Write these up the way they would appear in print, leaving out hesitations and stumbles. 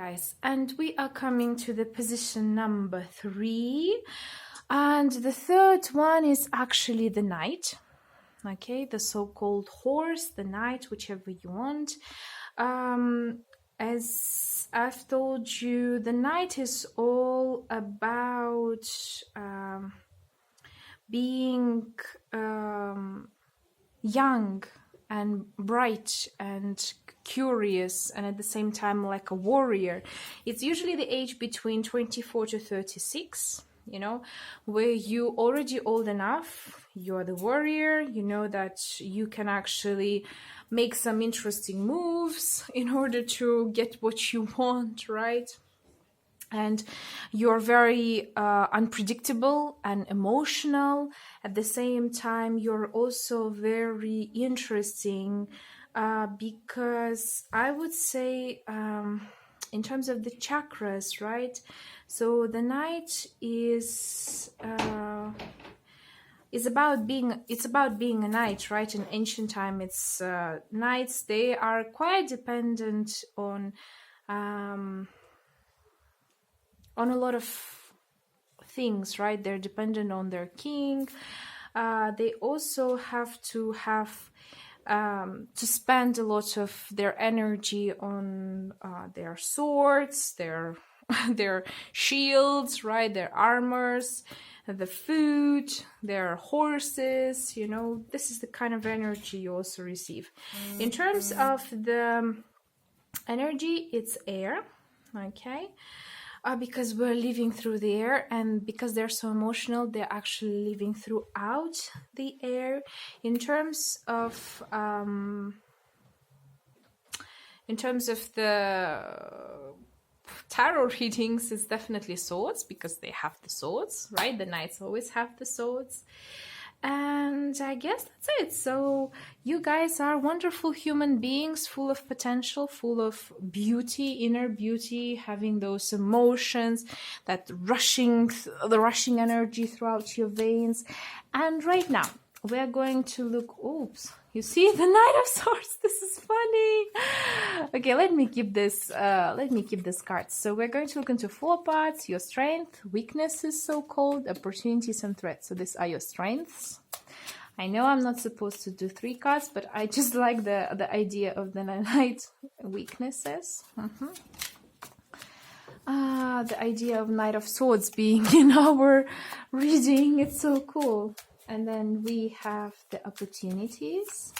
guys, and we are coming to the position number 3, and the third one is actually the knight. Okay, the so-called horse, the knight, whichever you want. As I've told you, the knight is all about being young and bright and curious, and at the same time like a warrior. It's usually the age between 24 to 36, you know, where you already old enough, you're the warrior, you know that you can actually make some interesting moves in order to get what you want, right? And you're very unpredictable and emotional. At the same time, you're also very interesting because I would say in terms of the chakras, right? So the knight is about being a knight, right? In ancient time, it's knights, they are quite dependent on a lot of things, right? They're dependent on their king. They also have to spend a lot of their energy on their swords, their their shields, right? Their armors, the food, their horses. You know, this is the kind of energy you also receive. In terms of the energy, it's air, okay? Because we're living through the air, and because they're so emotional, they're actually living throughout the air. In terms of the tarot readings, it's definitely swords, because they have the swords, right? The knights always have the swords. And I guess that's it. So you guys are wonderful human beings, full of potential, full of beauty, inner beauty, having those emotions, that the rushing energy throughout your veins. And right now we're going to look, oops, you see the Knight of Swords. This is funny. Okay, let me keep this card. So we're going to look into 4 parts: your strength, weaknesses, so-called, opportunities, and threats. So these are your strengths. I know I'm not supposed to do 3 cards, but I just like the idea of the Knight. Weaknesses. The idea of Knight of Swords being in our reading, it's so cool. And then we have the opportunities.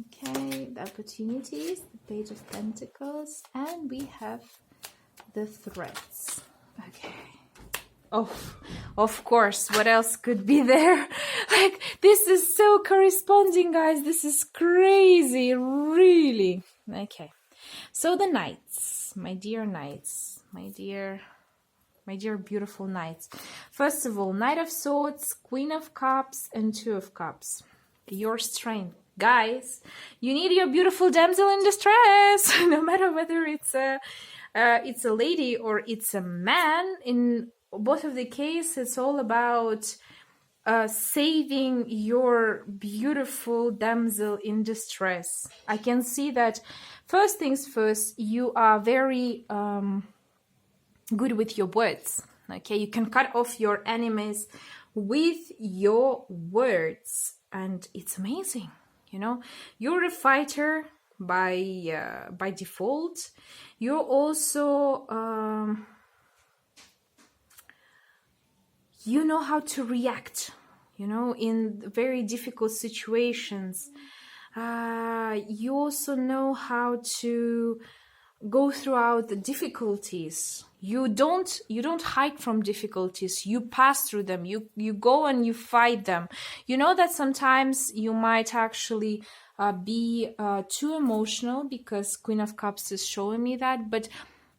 Okay, the opportunities, the Page of Pentacles, and we have the threats. Okay. Oh, of course, what else could be there? Like, this is so corresponding, guys. This is crazy, really. Okay. So the knights, my dear knights, my dear beautiful knights. First of all, Knight of Swords, Queen of Cups, and 2 of Cups. Your strength. Guys, you need your beautiful damsel in distress. No matter whether it's a lady or it's a man, in both of the cases, it's all about saving your beautiful damsel in distress. I can see that, first things first, you are very good with your words. Okay, you can cut off your enemies with your words, and it's amazing. You know, you're a fighter by default. You're also you know how to react, you know, in very difficult situations. You also know how to go throughout the difficulties. You don't hide from difficulties. You pass through them. You go and you fight them. You know that sometimes you might actually be too emotional, because Queen of Cups is showing me that, but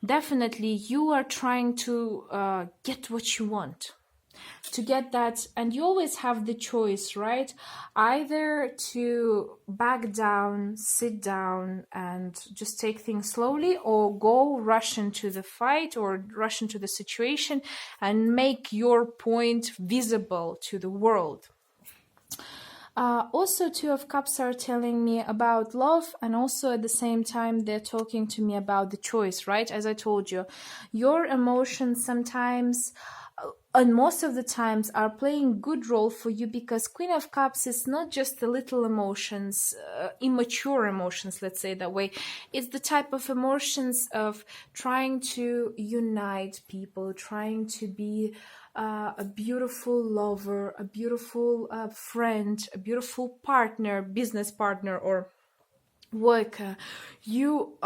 definitely you are trying to get what you want. To get that, and you always have the choice, right? Either to back down, sit down, and just take things slowly, or rush into the fight, or rush into the situation and make your point visible to the world. Also, Two of Cups are telling me about love, and also at the same time, they're talking to me about the choice, right? As I told you, your emotions sometimes, and most of the times, are playing good role for you, because Queen of Cups is not just the little emotions, immature emotions, let's say that way. It's the type of emotions of trying to unite people, trying to be a beautiful lover, a beautiful friend, a beautiful partner, business partner, or worker. You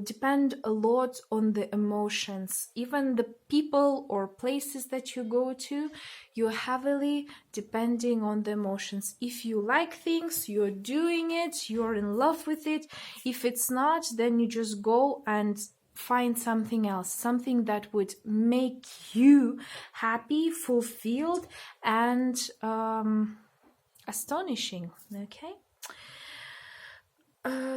depend a lot on the emotions. Even the people or places that you go to, you're heavily depending on the emotions. If you like things, you're doing it, you're in love with it. If it's not, then you just go and find something else, something that would make you happy, fulfilled, and astonishing. Okay.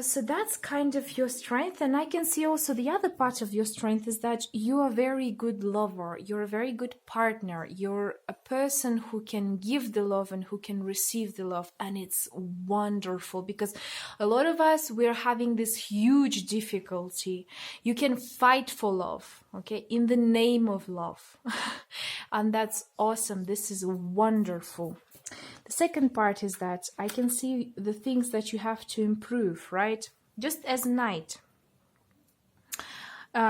So that's kind of your strength, and I can see also the other part of your strength is that you are a very good lover, you're a very good partner, you're a person who can give the love and who can receive the love, and it's wonderful, because a lot of us, we're having this huge difficulty. You can fight for love, okay, in the name of love. And that's awesome. This is wonderful. The second part is that I can see the things that you have to improve, right? Just as Knight.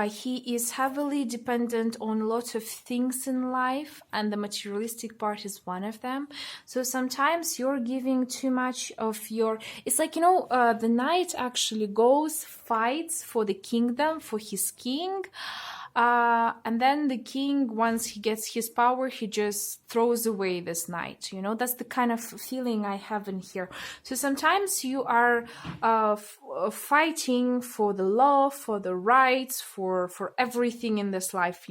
He is heavily dependent on a lot of things in life, and the materialistic part is one of them. So sometimes you're giving too much of your... It's like, the Knight actually goes, fights for the kingdom, for his king. And then the king, once he gets his power, he just throws away this knight. That's the kind of feeling I have in here. So sometimes you are fighting for the law, for the rights, for everything in this life,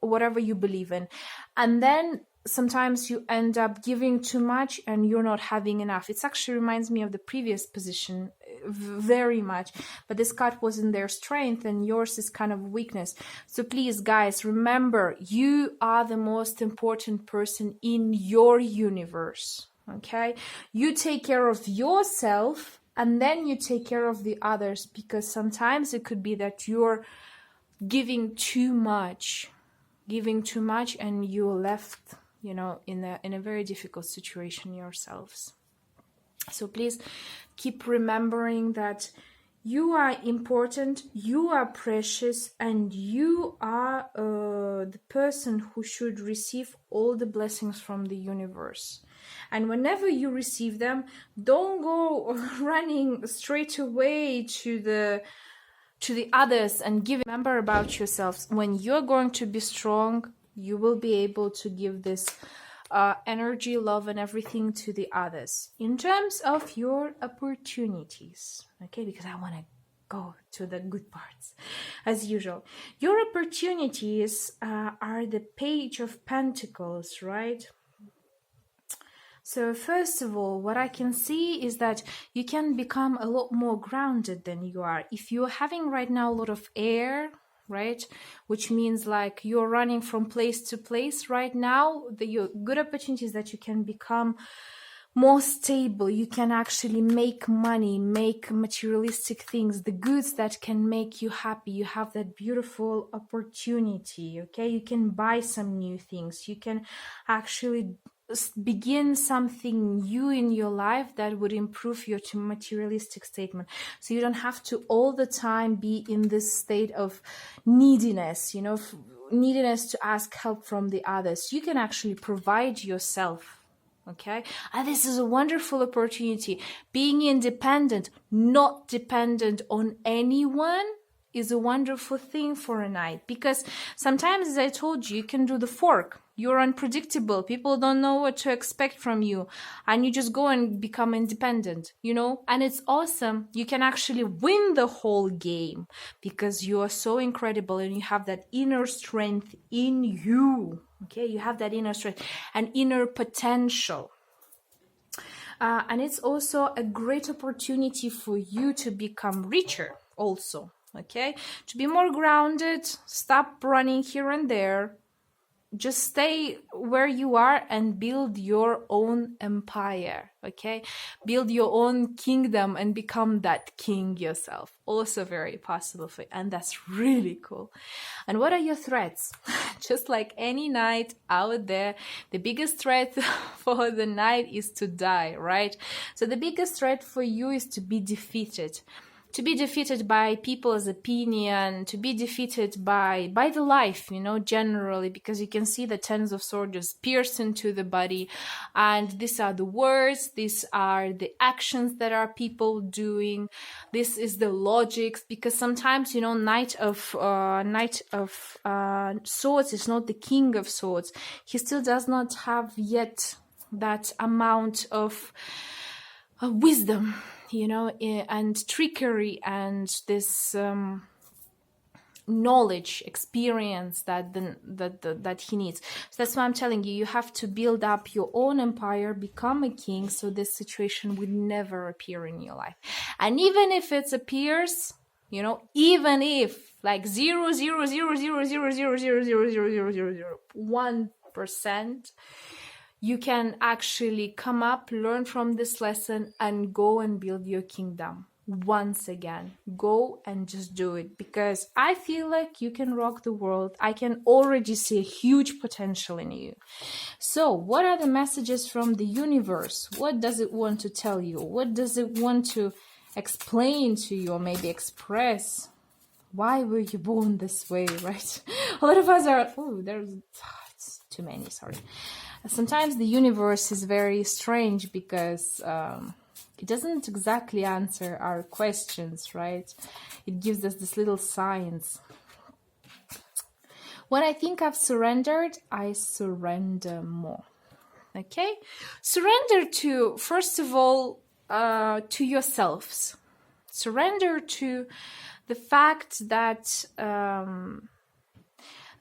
whatever you believe in. And then sometimes you end up giving too much and you're not having enough. It actually reminds me of the previous position very much, but this card was in their strength and yours is kind of weakness. So please, guys, remember, you are the most important person in your universe. Okay, you take care of yourself and then you take care of the others, because sometimes it could be that you're giving too much and you're left in a very difficult situation yourselves. So please keep remembering that you are important, you are precious, and you are the person who should receive all the blessings from the universe. And whenever you receive them, don't go running straight away to the others and give. Remember about yourselves. When you're going to be strong, you will be able to give this energy, love, and everything to the others. In terms of your opportunities, okay, because I want to go to the good parts as usual. Your opportunities are the Page of Pentacles, right? So first of all, what I can see is that you can become a lot more grounded than you are. If you're having right now a lot of air, right, which means like you're running from place to place right now, your good opportunities that you can become more stable. You can actually make money, make materialistic things, the goods that can make you happy. You have that beautiful opportunity, okay? You can buy some new things. You can actually begin something new in your life that would improve your materialistic statement. So you don't have to all the time be in this state of neediness, neediness to ask help from the others. You can actually provide yourself. Okay, and this is a wonderful opportunity. Being independent, not dependent on anyone, is a wonderful thing for a Knight, because sometimes, as I told you, you can do the fork. You're unpredictable. People don't know what to expect from you, and you just go and become independent, and it's awesome. You can actually win the whole game because you are so incredible and you have that inner strength in you. Okay, you have that inner strength and inner potential. And it's also a great opportunity for you to become richer also, okay? To be more grounded, stop running here and there, just stay where you are and build your own empire, okay? Build your own kingdom and become that king yourself. Also very possible for you, and that's really cool. And what are your threats? Just like any knight out there, the biggest threat for the knight is to die, right? So the biggest threat for you is to be defeated. To be defeated by people's opinion, to be defeated by the life, you know, generally, because you can see the Tens of Swords just pierce into the body, and these are the words, these are the actions that are people doing, this is the logics, because sometimes, you know, Knight of Swords is not the King of Swords. He still does not have yet that amount of wisdom, you know, and trickery and this knowledge, experience that he needs. So that's why I'm telling you, you have to build up your own empire, become a king, so this situation would never appear in your life. And even if it appears, you know, even if like 0.00000000001%, you can actually come up, learn from this lesson, and go and build your kingdom once again. Go and just do it, because I feel like you can rock the world. I can already see a huge potential in you. So what are the messages from the universe? What does it want to tell you? What does it want to explain to you, or maybe express? Why were you born this way, right? A lot of us are, it's too many, sorry. Sometimes the universe is very strange because it doesn't exactly answer our questions, right? It gives us this little signs. When I think I've surrendered, I surrender more. Okay? Surrender to, first of all, to yourselves. Surrender to the fact that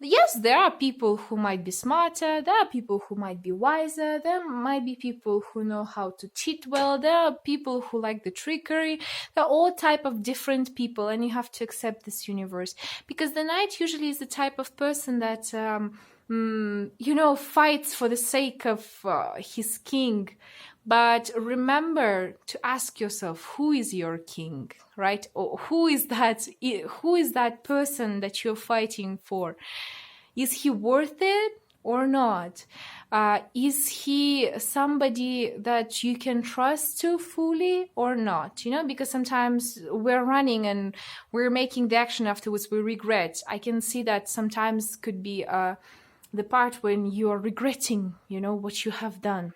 yes, there are people who might be smarter, there are people who might be wiser, there might be people who know how to cheat well, there are people who like the trickery, there are all type of different people, and you have to accept this universe. Because the knight usually is the type of person that, you know, fights for the sake of his king. But remember to ask yourself, who is your king, right? Or who is that person that you're fighting for? Is he worth it or not? Is he somebody that you can trust to fully or not? You know, because sometimes we're running and we're making the action afterwards we regret. I can see that sometimes could be the part when you are regretting, you know, what you have done.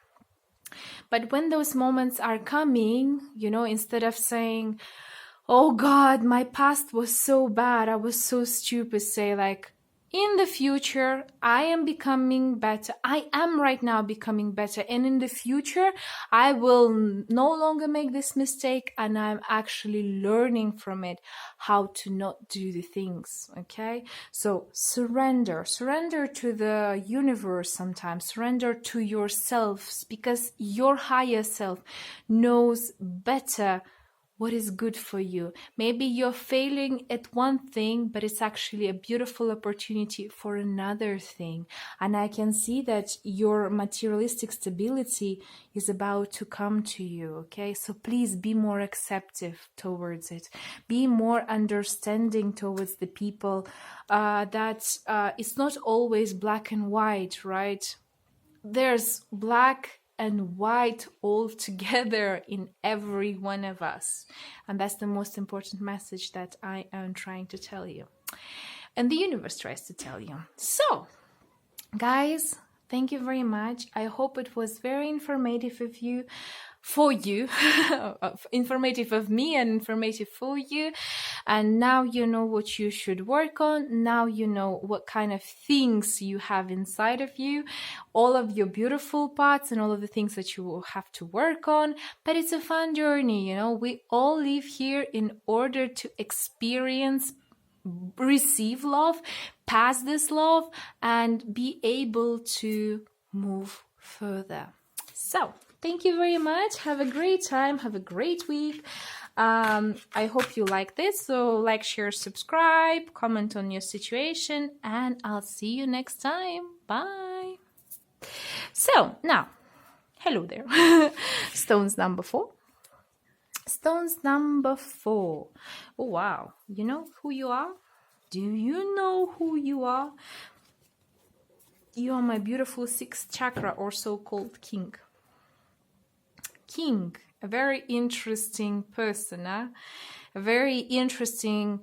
But when those moments are coming, you know, instead of saying, oh God, my past was so bad, I was so stupid, say like, in the future, I am becoming better. I am right now becoming better. And in the future, I will no longer make this mistake, and I'm actually learning from it how to not do the things, okay? So surrender to the universe sometimes. Surrender to yourselves, because your higher self knows better what is good for you. Maybe you're failing at one thing, but it's actually a beautiful opportunity for another thing. And I can see that your materialistic stability is about to come to you, okay? So please be more acceptive towards it. Be more understanding towards the people that it's not always black and white, right? There's black and white all together in every one of us. And that's the most important message that I am trying to tell you. And the universe tries to tell you. So, guys, thank you very much. I hope it was very informative for you, informative of me and informative for you. And now you know what you should work on. Now you know what kind of things you have inside of you, all of your beautiful parts and all of the things that you will have to work on. But it's a fun journey, you know. We all live here in order to experience, receive love, pass this love, and be able to move further. So, thank you very much. Have a great time. Have a great week. I hope you like this. So like, share, subscribe, comment on your situation, and I'll see you next time. Bye. Bye. So now, hello there. Stones number 4. Stones number 4. Oh, wow. You know who you are? Do you know who you are? You are my beautiful 6th chakra, or so-called king. King, a very interesting person, a very interesting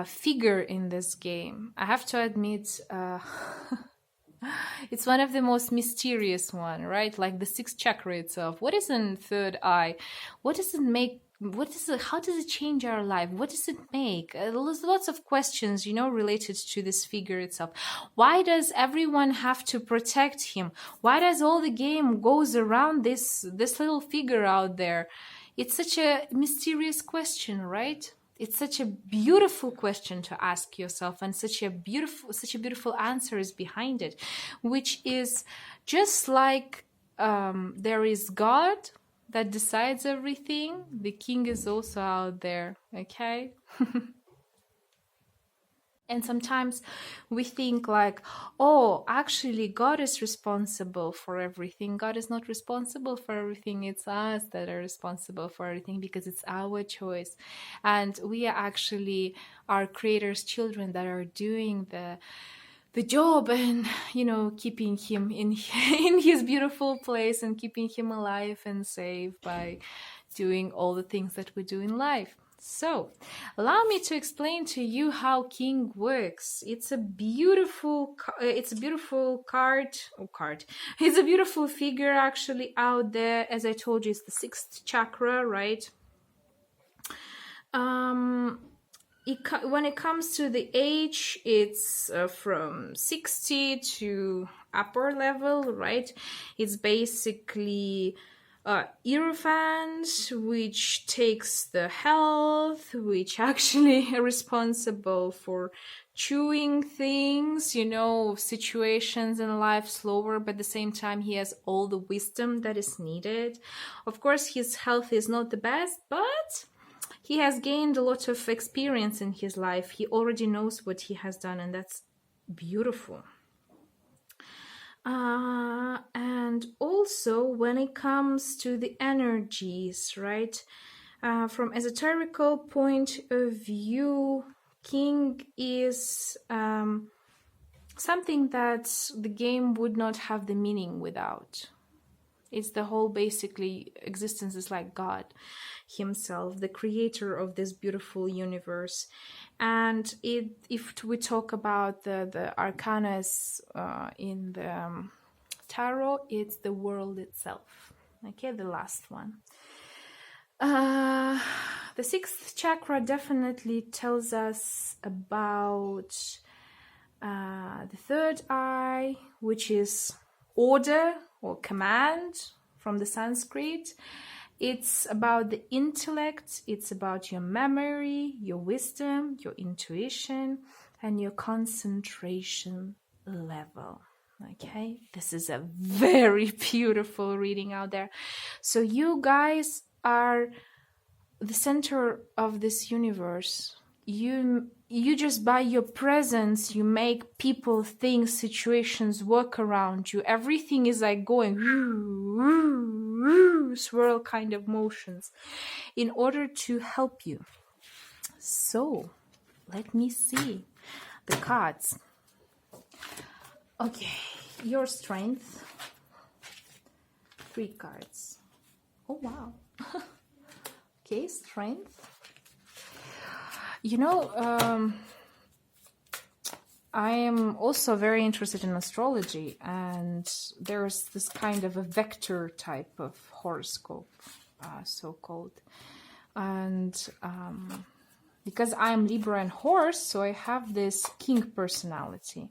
figure in this game. I have to admit, it's one of the most mysterious one, right? Like the 6th chakra itself. What is in third eye? What does it make? What is it? How does it change our life? What does it make? There's lots of questions, you know, related to this figure itself. Why does everyone have to protect him? Why does all the game goes around this little figure out there? It's such a mysterious question, right? It's such a beautiful question to ask yourself, and such a beautiful answer is behind it, which is just like there is God that decides everything. The king is also out there, okay? And sometimes we think like, oh, actually God is responsible for everything. God is not responsible for everything. It's us that are responsible for everything, because it's our choice. And we are actually our creator's children that are doing the job, and, you know, keeping him in his beautiful place, and keeping him alive and safe by doing all the things that we do in life. So allow me to explain to you how king works. It's a beautiful It's a beautiful it's a beautiful figure actually out there. As I told you, it's the 6th chakra, right? When it comes to the age, it's from 60 to upper level, right? It's basically Hierophant, which takes the health, which actually are responsible for chewing things, you know, situations in life slower, but at the same time he has all the wisdom that is needed. Of course, his health is not the best, but he has gained a lot of experience in his life. He already knows what he has done, and that's beautiful. And also when it comes to the energies, right? From esoterical point of view, king is something that the game would not have the meaning without. It's the whole, basically, existence is like God himself, the creator of this beautiful universe. And if we talk about the arcanas in the tarot, it's the world itself. Okay, the last one. The 6th chakra definitely tells us about the third eye, which is order or command from the Sanskrit. It's about the intellect, it's about your memory, your wisdom, your intuition, and your concentration level. Okay, this is a very beautiful reading out there. So you guys are the center of this universe. You just, by your presence, you make people, things, situations work around you. Everything is like going swirl kind of motions in order to help you. So let me see the cards. Okay, your strength. 3 cards. Oh wow. Okay, strength. You know, I am also very interested in astrology, and there's this kind of a vector type of horoscope, so-called. And because I'm Libra and Horse, so I have this king personality.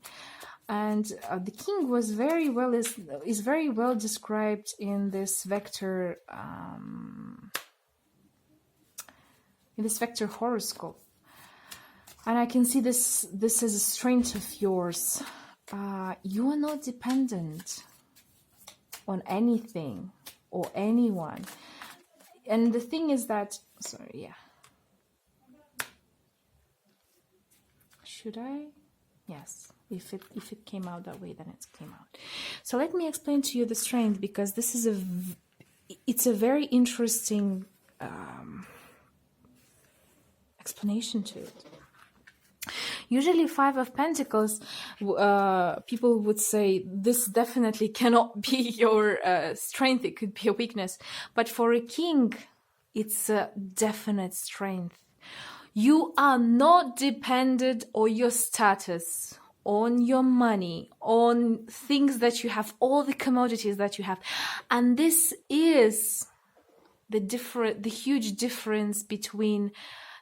And the king was is very well described in this vector horoscope. And I can see this is a strength of yours. You are not dependent on anything or anyone. And the thing is that, sorry, yeah. Should I? Yes, if it came out that way, then it came out. So let me explain to you the strength, because this is it's a very interesting explanation to it. Usually, Five of Pentacles, people would say this definitely cannot be your strength. It could be a weakness. But for a king, it's a definite strength. You are not dependent on your status, on your money, on things that you have, all the commodities that you have. And this is the huge difference between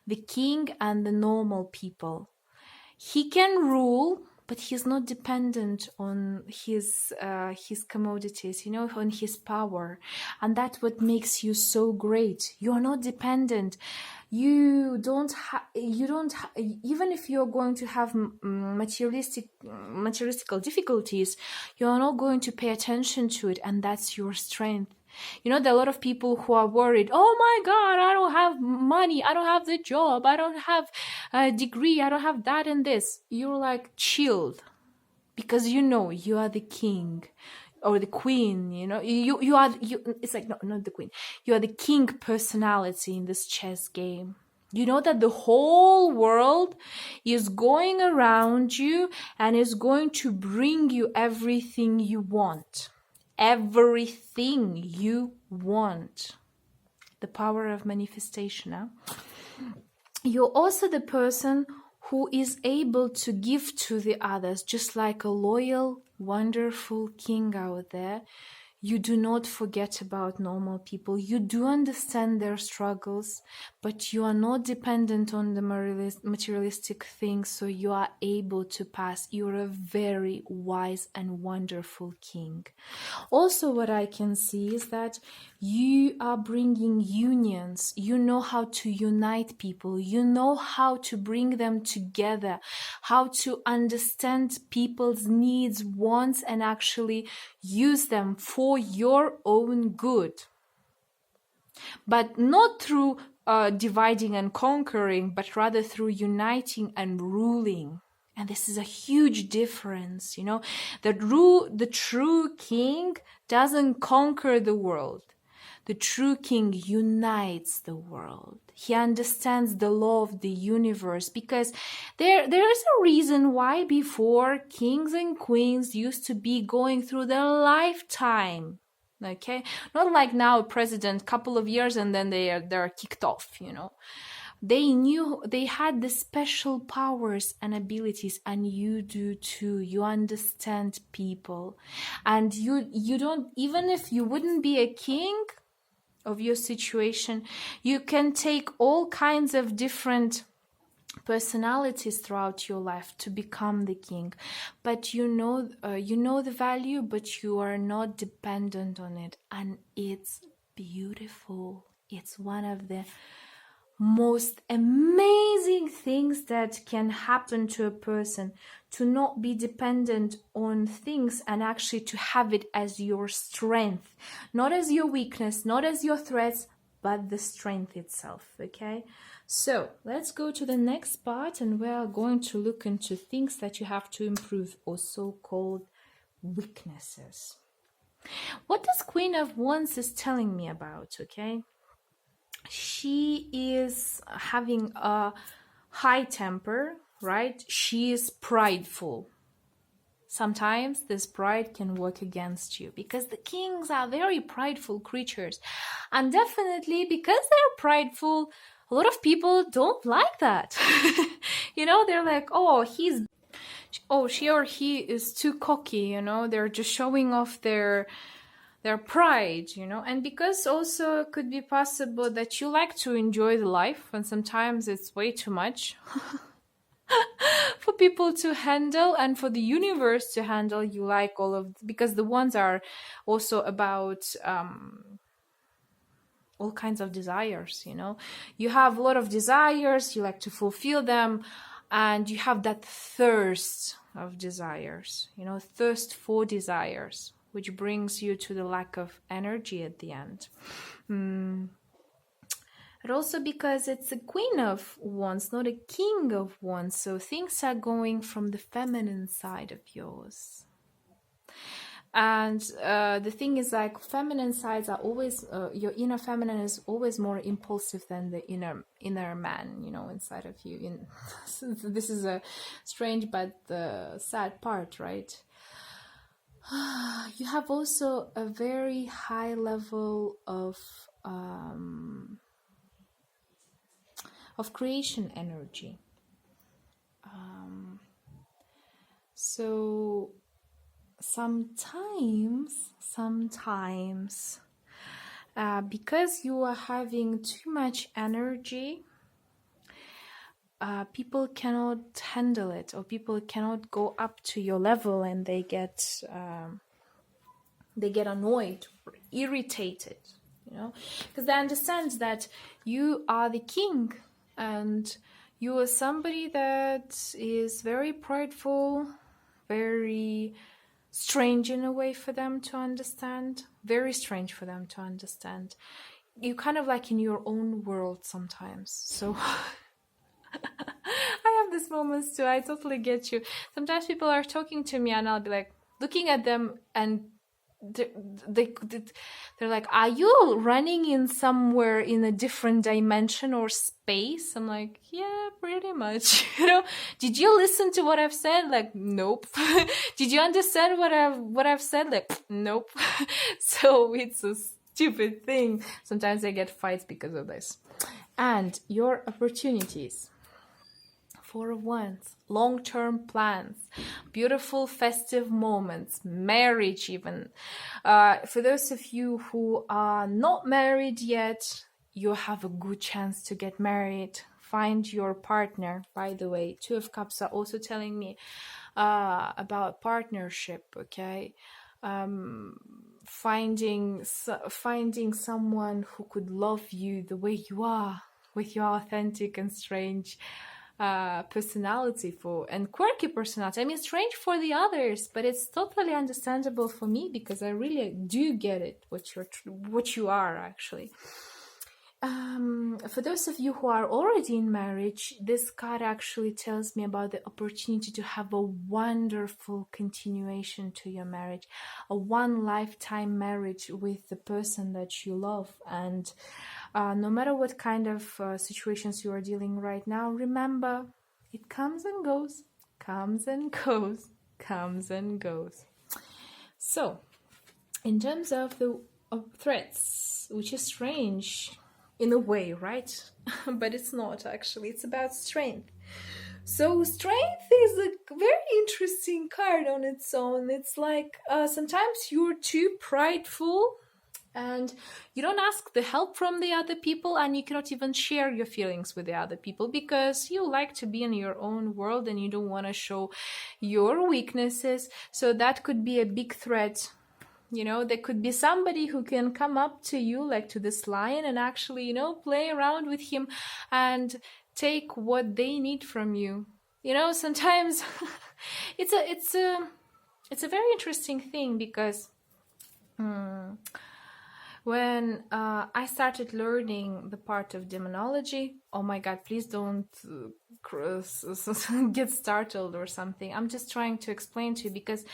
the king and the normal people. He can rule, but he's not dependent on his commodities, you know, on his power. And that's what makes you so great. You're not dependent. You don't even if you're going to have materialistical difficulties, you're not going to pay attention to it, and that's your strength. You know, there are a lot of people who are worried, oh my God, I don't have money, I don't have the job, I don't have a degree, I don't have that and this. You're like chilled, because you know you are the king or the queen, you know, it's like, no, not the queen. You are the king personality in this chess game. You know that the whole world is going around you and is going to bring you everything you want. Everything you want. The power of manifestation. Huh? You're also the person who is able to give to the others, just like a loyal, wonderful king out there. You do not forget about normal people. You do understand their struggles, but you are not dependent on the materialistic things, so you are able to pass. You're a very wise and wonderful king. Also, what I can see is that you are bringing unions. You know how to unite people. You know how to bring them together, how to understand people's needs, wants, and actually use them for your own good. But not through dividing and conquering, but rather through uniting and ruling. And this is a huge difference, you know. The true king doesn't conquer the world. The true king unites the world. He understands the law of the universe, because there is a reason why before kings and queens used to be going through their lifetime. Okay, not like now, president, couple of years and then they're kicked off, you know. They knew they had the special powers and abilities, and you do too. You understand people, and you don't, even if you wouldn't be a king of your situation, you can take all kinds of different personalities throughout your life to become the king. But you know the value, but you are not dependent on it, and it's beautiful. It's one of the most amazing things that can happen to a person, to not be dependent on things and actually to have it as your strength, not as your weakness, not as your threats, but the strength itself. Okay, so let's go to the next part, and we are going to look into things that you have to improve, or so-called weaknesses. What this Queen of Wands is telling me about, okay? She is having a high temper, right? She is prideful. Sometimes this pride can work against you, because the kings are very prideful creatures. And definitely because they're prideful, a lot of people don't like that. You know, they're like, oh, she or he is too cocky, you know, they're just showing off their pride, you know. And because also it could be possible that you like to enjoy the life, and sometimes it's way too much for people to handle and for the universe to handle. You like all of, because the ones are also about all kinds of desires, you know. You have a lot of desires, you like to fulfill them, and you have that thirst of desires, you know, thirst for desires, which brings you to the lack of energy at the end. And also because it's a queen of wands, not a king of wands. So things are going from the feminine side of yours. And the thing is, like, feminine sides are always, your inner feminine is always more impulsive than the inner man, you know, inside of you. This is a strange but sad part, right? You have also a very high level of creation energy. So sometimes because you are having too much energy, people cannot handle it, or people cannot go up to your level, and they get annoyed or irritated, you know, because they understand that you are the king and you are somebody that is very prideful, very strange in a way for them to understand, very strange for them to understand. You kind of like in your own world sometimes. So I have these moments too. I totally get you. Sometimes people are talking to me and I'll be like looking at them, and they're like, are you running in somewhere in a different dimension or space? I'm like, yeah, pretty much. You know, did you listen to what I've said? Like, nope. Did you understand what I've said? Like, nope. So it's a stupid thing. Sometimes I get fights because of this. And your opportunities. Four of Wands, long-term plans, beautiful festive moments, marriage even. For those of you who are not married yet, you have a good chance to get married. Find your partner. By the way, Two of Cups are also telling me about partnership, okay? Finding someone who could love you the way you are, with your authentic and strange personality and quirky personality. I mean, strange for the others, but it's totally understandable for me because I really do get it, what you are actually. For those of you who are already in marriage, this card actually tells me about the opportunity to have a wonderful continuation to your marriage, a one lifetime marriage with the person that you love. And no matter what kind of situations you are dealing right now, remember, it comes and goes, comes and goes, comes and goes. So, in terms of the threats, which is strange in a way, right? But it's not actually. It's about strength. So strength is a very interesting card on its own. It's like sometimes you're too prideful and you don't ask the help from the other people, and you cannot even share your feelings with the other people because you like to be in your own world and you don't want to show your weaknesses. So that could be a big threat. You know, there could be somebody who can come up to you, like to this lion, and actually, you know, play around with him and take what they need from you. You know, sometimes it's a very interesting thing because when I started learning the part of demonology, oh my God, please don't get startled or something. I'm just trying to explain to you because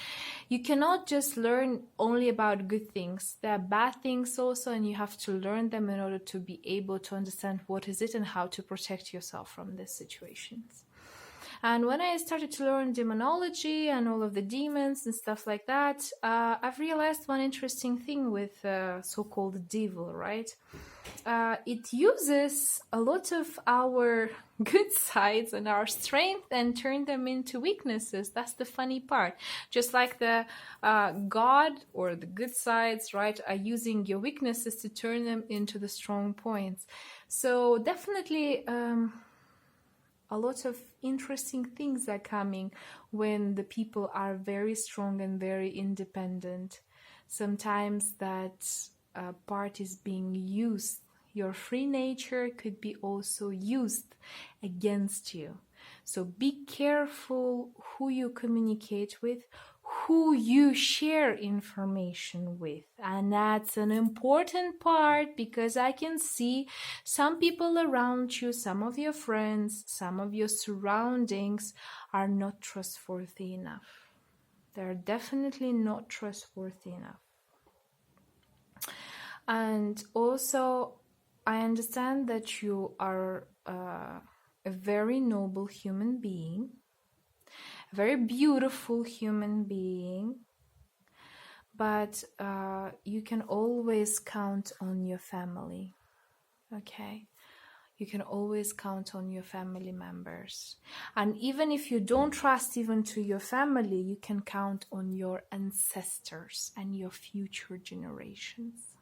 you cannot just learn only about good things. There are bad things also, and you have to learn them in order to be able to understand what is it and how to protect yourself from these situations. And when I started to learn demonology and all of the demons and stuff like that, I've realized one interesting thing with so-called devil, right? It uses a lot of our good sides and our strength and turn them into weaknesses. That's the funny part. Just like the God or the good sides, right, are using your weaknesses to turn them into the strong points. So definitely a lot of interesting things are coming when the people are very strong and very independent. Sometimes that part is being used. Your free nature could be also used against you. So be careful who you communicate with, who you share information with. And that's an important part, because I can see some people around you, some of your friends, some of your surroundings are not trustworthy enough. They're definitely not trustworthy enough. And also, I understand that you are a very noble human being, a very beautiful human being, but you can always count on your family, okay? You can always count on your family members. And even if you don't trust even to your family, you can count on your ancestors and your future generations.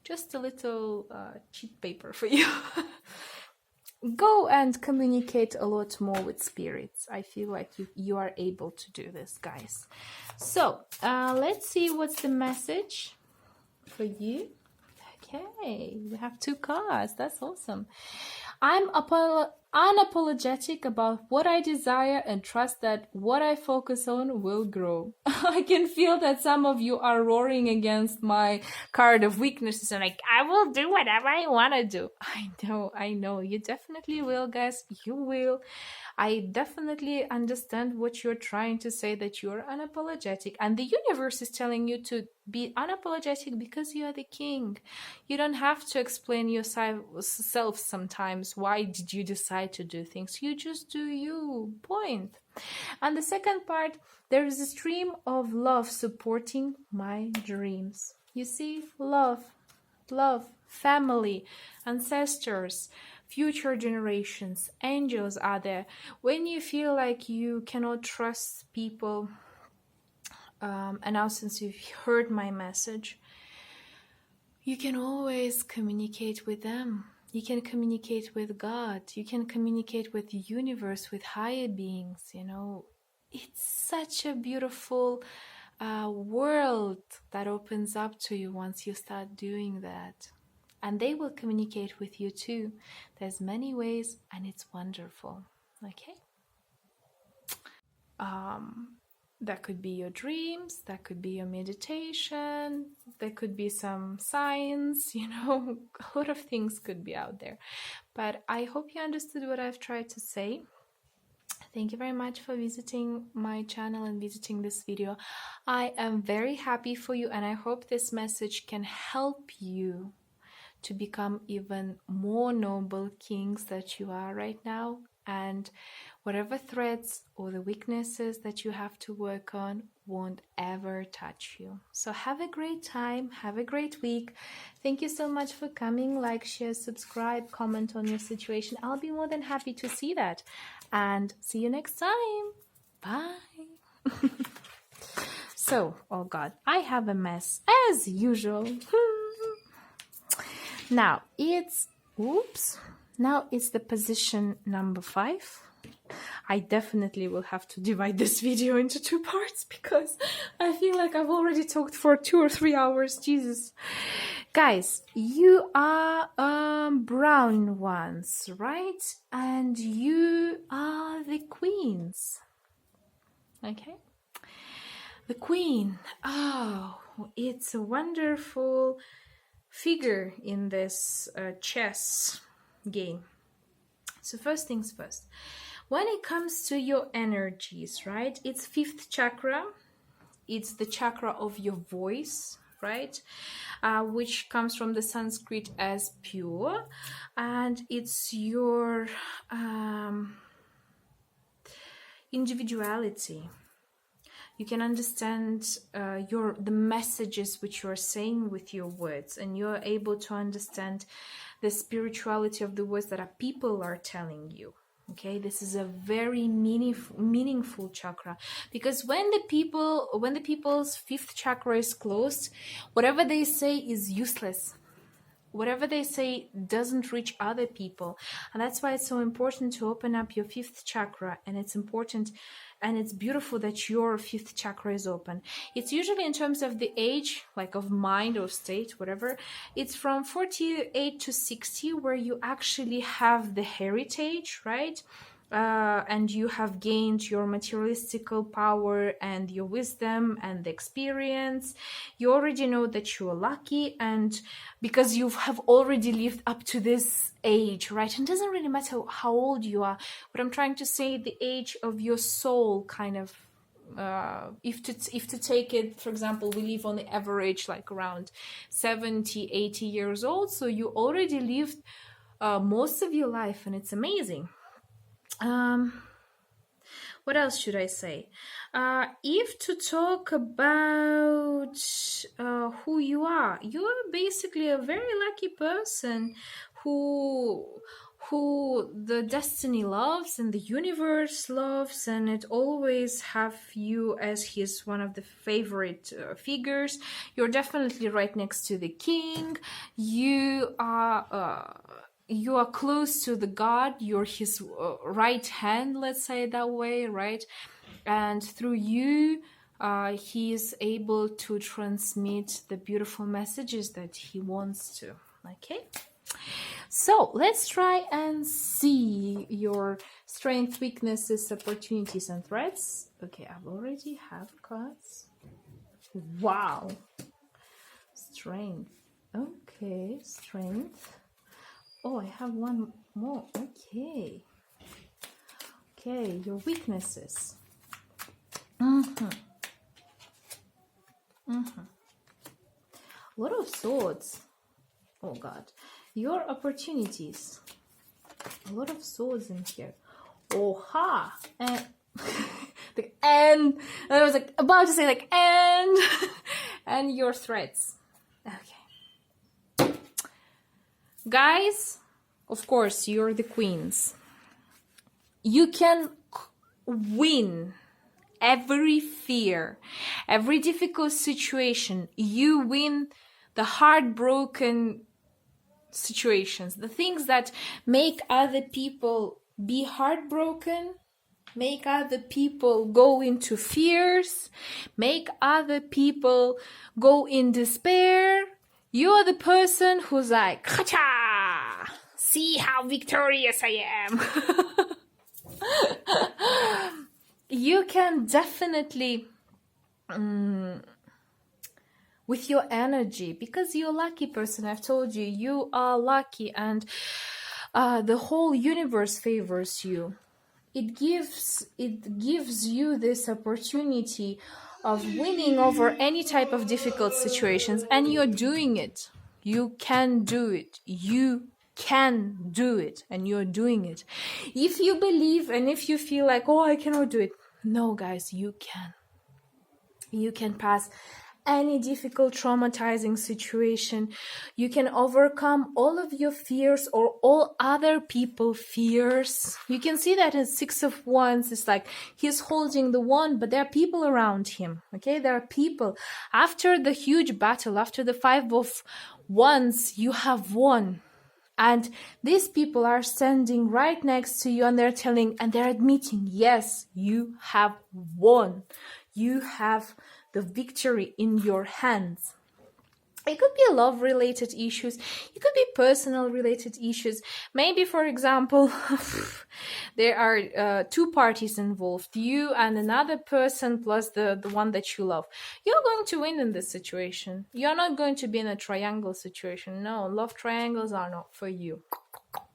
Just a little cheat paper for you. Go and communicate a lot more with spirits. I feel like you are able to do this, guys. So let's see what's the message for you. Okay, we have 2 cards. That's awesome. I'm unapologetic about what I desire and trust that what I focus on will grow. I can feel that some of you are roaring against my card of weaknesses and like, I will do whatever I want to do. I know. You definitely will, guys. You will. I definitely understand what you're trying to say, that you're unapologetic. And the universe is telling you to be unapologetic because you are the king. You don't have to explain yourself sometimes. Why did you decide to do things? You just do you. Point. And the second part, there is a stream of love supporting my dreams. You see, love, family, ancestors, future generations, angels are there. When you feel like you cannot trust people, and now since you've heard my message, you can always communicate with them. You can communicate with God. You can communicate with the universe, with higher beings, you know. It's such a beautiful world that opens up to you once you start doing that. And they will communicate with you too. There's many ways, and it's wonderful. Okay? That could be your dreams, that could be your meditation, there could be some science, you know, a lot of things could be out there. But I hope you understood what I've tried to say. Thank you very much for visiting my channel and visiting this video. I am very happy for you, and I hope this message can help you to become even more noble kings that you are right now, and whatever threats or the weaknesses that you have to work on won't ever touch you. So have a great time, have a great week. Thank you so much for coming. Like, share, subscribe, comment on your situation. I'll be more than happy to see that, and see you next time. Bye. So, oh God, I have a mess as usual. Now it's the position number 5. I definitely will have to divide this video into 2 parts because I feel like I've already talked for 2 or 3 hours. Jesus. Guys, you are brown ones, right? And you are the queens. Okay? The queen. Oh, it's a wonderful figure in this chess game. So first things first, when it comes to your energies, right, it's 5th chakra. It's the chakra of your voice, right, which comes from the Sanskrit as pure, and it's your individuality. You can understand the messages which you're saying with your words, and you're able to understand the spirituality of the words that people are telling you. Okay, this is a very meaningful chakra, because when the people's 5th chakra is closed, whatever they say is useless. Whatever they say doesn't reach other people, and that's why it's so important to open up your 5th chakra. And it's important and it's beautiful that your 5th chakra is open. It's usually, in terms of the age, like of mind or state, whatever, it's from 48 to 60 where you actually have the heritage, right? and you have gained your materialistical power and your wisdom and the experience, you already know that you are lucky, and because you have already lived up to this age, right? And it doesn't really matter how old you are, but I'm trying to say the age of your soul, kind of. If to take it, for example, we live on the average like around 70-80 years old, so you already lived most of your life, and it's amazing. What else should I say? If to talk about who you are basically a very lucky person who the destiny loves and the universe loves, and it always have you as his one of the favorite figures. You're definitely right next to the king. You are close to the God. You're his right hand, let's say it that way, right? And through you, he is able to transmit the beautiful messages that he wants to. Okay? So let's try and see your strengths, weaknesses, opportunities, and threats. Okay, I've already have cards. Wow. Strength. Okay, strength. Oh, I have one more. Okay. Okay, your weaknesses. A lot of swords. Oh God. Your opportunities. A lot of swords in here. Oh ha! And and I was like about to say like and your threats. Okay. Guys, of course, you're the queens. You can win every fear, every difficult situation. You win the heartbroken situations, the things that make other people be heartbroken, make other people go into fears, make other people go in despair. You're the person who's like, "Cha! See how victorious I am." You can definitely, with your energy, because you're a lucky person, I've told you, you are lucky, and the whole universe favors you. It gives you this opportunity of winning over any type of difficult situations, and you're doing it. You can do it. You can do it, and you're doing it. If you believe and if you feel like, oh, I cannot do it, no, guys, you can. You can pass any difficult, traumatizing situation. You can overcome all of your fears or all other people's fears. You can see that in Six of Wands. It's like he's holding the wand, but there are people around him. Okay, there are people. After the huge battle, after the Five of Wands, you have won. And these people are standing right next to you, and they're telling, and they're admitting, yes, you have won. You have the victory in your hands. It could be love-related issues. It could be personal-related issues. Maybe, for example, there are two parties involved, you and another person plus the one that you love. You're going to win in this situation. You're not going to be in a triangle situation. No, love triangles are not for you.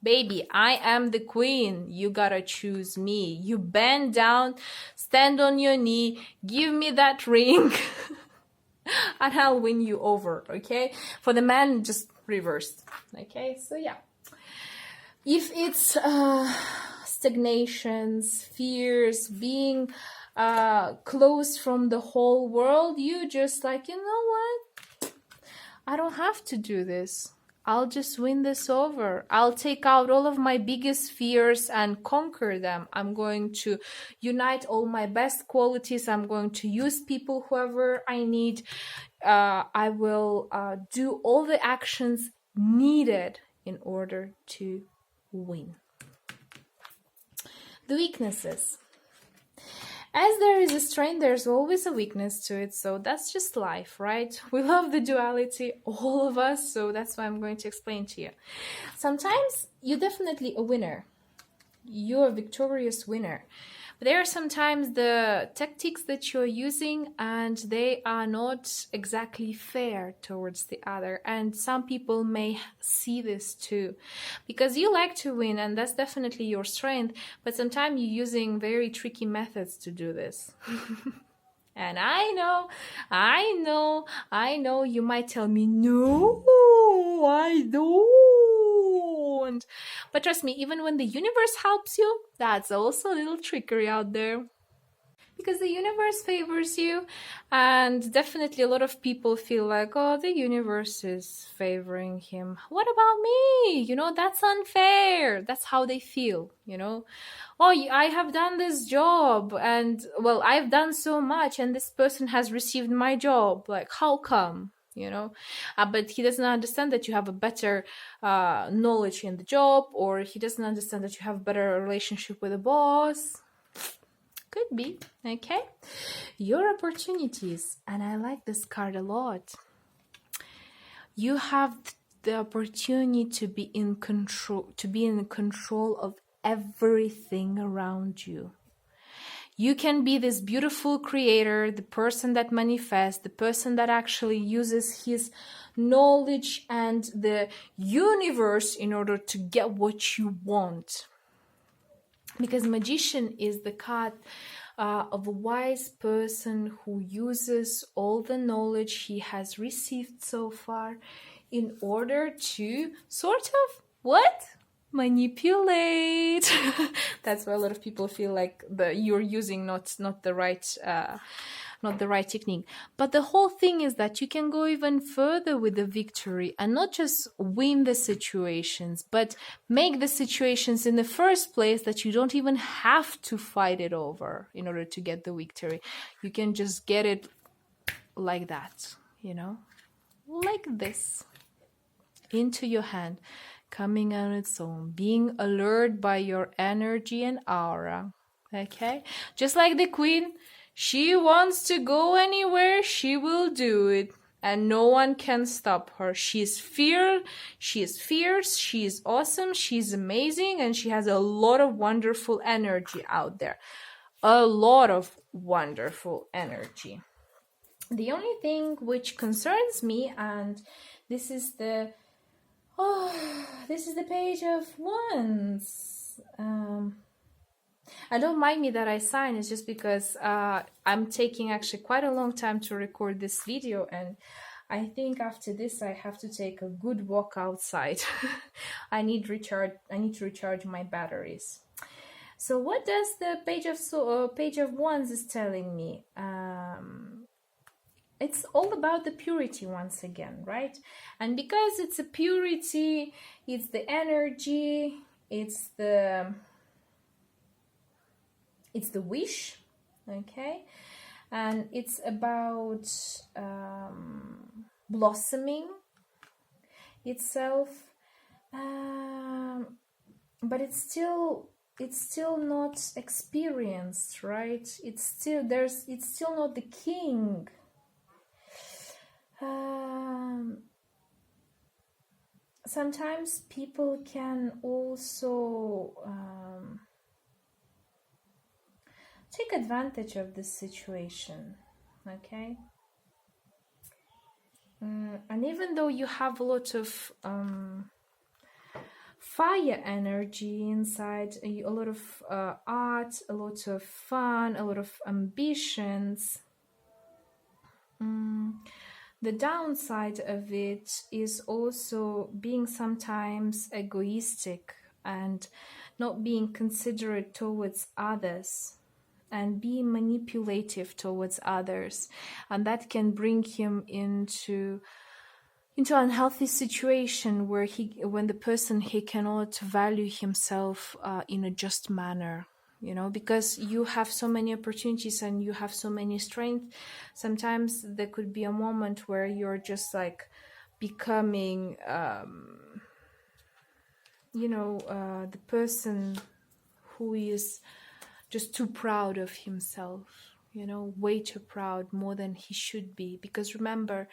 Baby, I am the queen. You gotta choose me. You bend down, stand on your knee, give me that ring. And I'll win you over, okay? For the man, just reversed, okay? So yeah, if it's stagnations, fears, being closed from the whole world, you just like, you know what? I don't have to do this. I'll just win this over. I'll take out all of my biggest fears and conquer them. I'm going to unite all my best qualities. I'm going to use people, whoever I need. I will do all the actions needed in order to win. The weaknesses. As there is a strength, there's always a weakness to it. So that's just life, right? We love the duality, all of us. So that's why I'm going to explain to you. Sometimes you're definitely a winner. you're a victorious winner. But there are sometimes the tactics that you're using and they are not exactly fair towards the other. And some people may see this too, because you like to win and that's definitely your strength. But sometimes you're using very tricky methods to do this. And I know, you might tell me, no, I don't. But trust me, even when the universe helps you, that's also a little trickery out there. Because the universe favors you, and definitely a lot of people feel like, oh, the universe is favoring him. What about me? That's unfair. That's how they feel, Oh, I have done this job, and well, I've done so much, and this person has received my job. Like, how come? But he doesn't understand that you have a better knowledge in the job, or he doesn't understand that you have a better relationship with the boss. Could be. Okay, your opportunities, and I like this card a lot. You have the opportunity to be in control of everything around you. You can be this beautiful creator, the person that manifests, the person that actually uses his knowledge and the universe in order to get what you want. Because magician is the card of a wise person who uses all the knowledge he has received so far in order to sort of manipulate. That's why a lot of people feel like you're using not the right technique. But the whole thing is that you can go even further with the victory and not just win the situations, but make the situations in the first place that you don't even have to fight it over in order to get the victory. You can just get it like that, like this, into your hand, coming on its own, being alert by your energy and aura. Okay, just like the queen, she wants to go anywhere, she will do it, and no one can stop her. She is fierce, she is awesome, she's amazing, and she has a lot of wonderful energy out there. A lot of wonderful energy. The only thing which concerns me, and this is the Page of Wands. And don't mind me that I sign. It's just because I'm taking actually quite a long time to record this video, and I think after this I have to take a good walk outside. I need to recharge my batteries. So what does the Page of Wands is telling me? It's all about the purity once again, right? And because it's a purity, it's the energy, it's the wish, okay? And it's about blossoming itself, but it's still not experienced, right? It's still not the king. Sometimes people can also take advantage of this situation, okay? And even though you have a lot of fire energy inside, a lot of art, a lot of fun, a lot of ambitions, the downside of it is also being sometimes egoistic and not being considerate towards others and being manipulative towards others, and that can bring him into an unhealthy situation where when the person cannot value himself in a just manner. Because you have so many opportunities and you have so many strengths, sometimes there could be a moment where you're just like becoming the person who is just too proud of himself, way too proud, more than he should be. Because remember,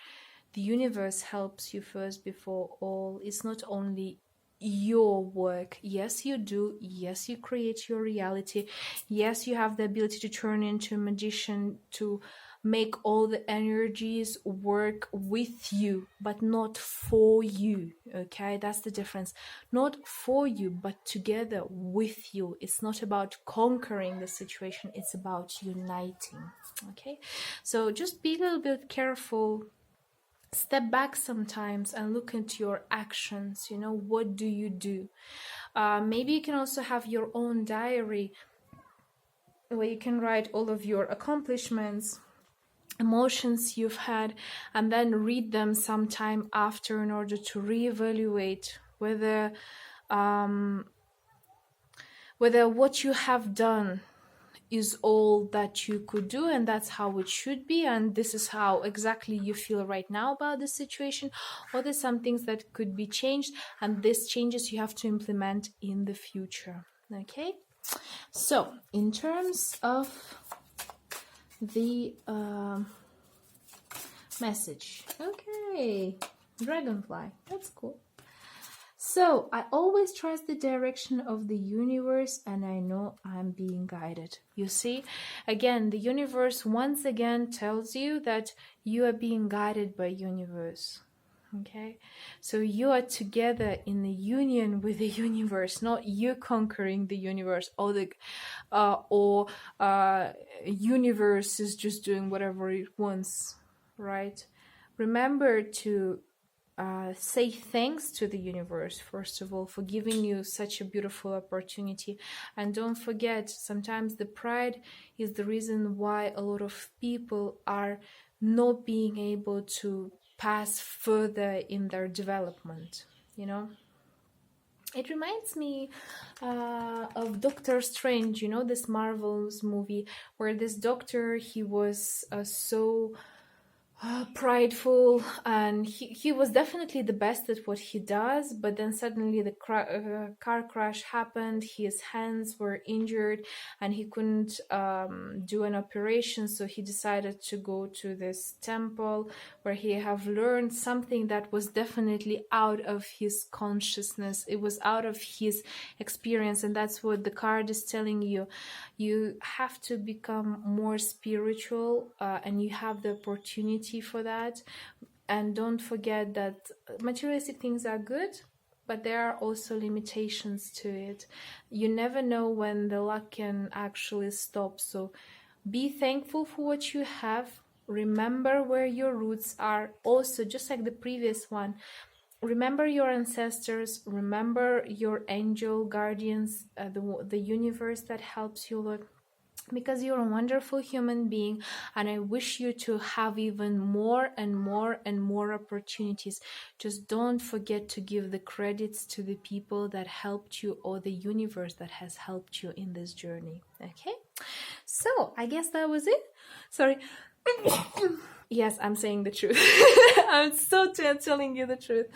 the universe helps you first before all. It's not only your work. Yes, you do. Yes, you create your reality. Yes, you have the ability to turn into a magician, to make all the energies work with you, but not for you. Okay, that's the difference. Not for you, but together with you. It's not about conquering the situation, it's about uniting. Okay, so just be a little bit careful. Step back sometimes and look into your actions. You know, what do you do? Maybe you can also have your own diary where you can write all of your accomplishments, emotions you've had, and then read them sometime after in order to reevaluate whether what you have done is all that you could do, and that's how it should be, and this is how exactly you feel right now about the situation, or there's some things that could be changed, and these changes you have to implement in the future. Okay, so in terms of the message, okay, dragonfly, that's cool. So I always trust the direction of the universe, and I know I'm being guided. You see, again, the universe once again tells you that you are being guided by universe. Okay, so you are together in the union with the universe, not you conquering the universe, or the universe is just doing whatever it wants, right? Remember to say thanks to the universe, first of all, for giving you such a beautiful opportunity. And don't forget, sometimes the pride is the reason why a lot of people are not being able to pass further in their development, you know. It reminds me of Doctor Strange, you know, this Marvel's movie where this doctor, he was so prideful, and he was definitely the best at what he does, but then suddenly the car crash happened, his hands were injured, and he couldn't do an operation, so he decided to go to this temple where he have learned something that was definitely out of his consciousness, it was out of his experience, and that's what the card is telling you. You have to become more spiritual, and you have the opportunity for that. And don't forget that materialistic things are good, but there are also limitations to it. You never know when the luck can actually stop, so be thankful for what you have. Remember where your roots are. Also, just like the previous one, remember your ancestors, remember your angel guardians, the universe that helps you, Lord, because you're a wonderful human being, and I wish you to have even more and more and more opportunities. Just don't forget to give the credits to the people that helped you, or the universe that has helped you in this journey. Okay, so I guess that was it. Sorry. Yes, I'm saying the truth. I'm so telling you the truth.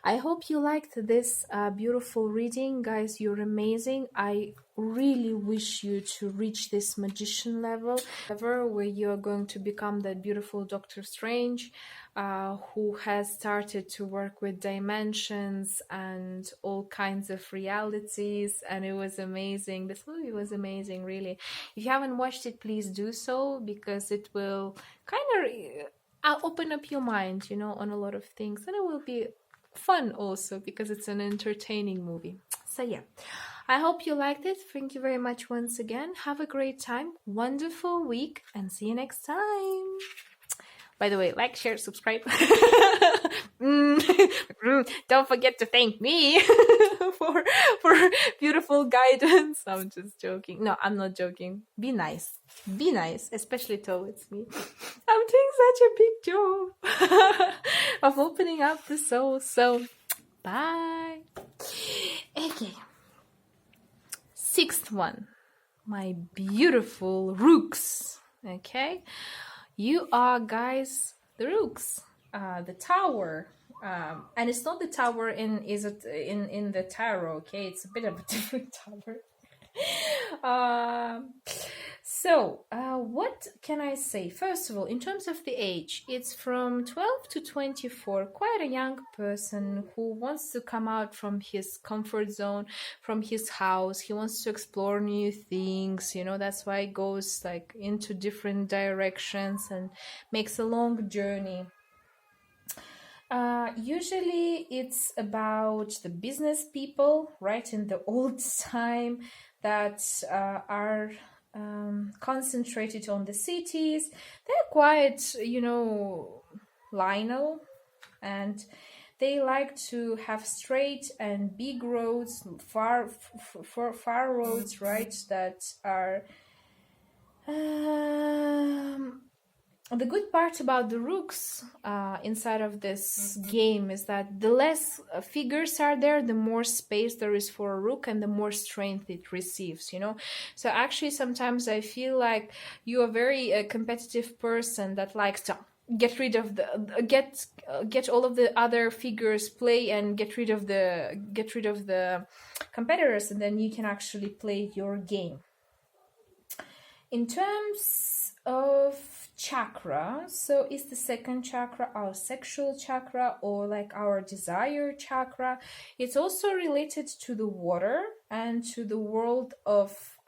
I hope you liked this beautiful reading. Guys, you're amazing. I really wish you to reach this magician level, where you're going to become that beautiful Doctor Strange, who has started to work with dimensions and all kinds of realities, and it was amazing. This movie was amazing, really. If you haven't watched it, please do so, because it will kind of open up your mind, you know, on a lot of things, and it will be fun also because it's an entertaining movie. So yeah, I hope you liked it. Thank you very much once again. Have a great time, wonderful week, and see you next time. By the way, like, share, subscribe. Don't forget to thank me for beautiful guidance. I'm just joking. No, I'm not joking. Be nice. Be nice, especially towards me. I'm doing such a big job of opening up the soul. So, bye. Okay. Sixth one. My beautiful rooks. Okay. You are, guys, the rooks, the tower, and it's not the tower in the tarot. Okay, it's a bit of a different tower. So, what can I say? First of all, in terms of the age, it's from 12 to 24, quite a young person who wants to come out from his comfort zone, from his house. He wants to explore new things, you know, that's why he goes like into different directions and makes a long journey. Usually it's about the business people, right, in the old time that are concentrated on the cities. They're quite, you know, lineal, and they like to have straight and big roads, far roads, right, that are the good part about the rooks inside of this game is that the less figures are there, the more space there is for a rook and the more strength it receives, you know. So actually sometimes I feel like you're a very competitive person that likes to get rid of the get all of the other figures, play and get rid of the competitors, and then you can actually play your game. In terms of chakra, so is the second chakra our sexual chakra or like our desire chakra? It's also related to the water and to the world of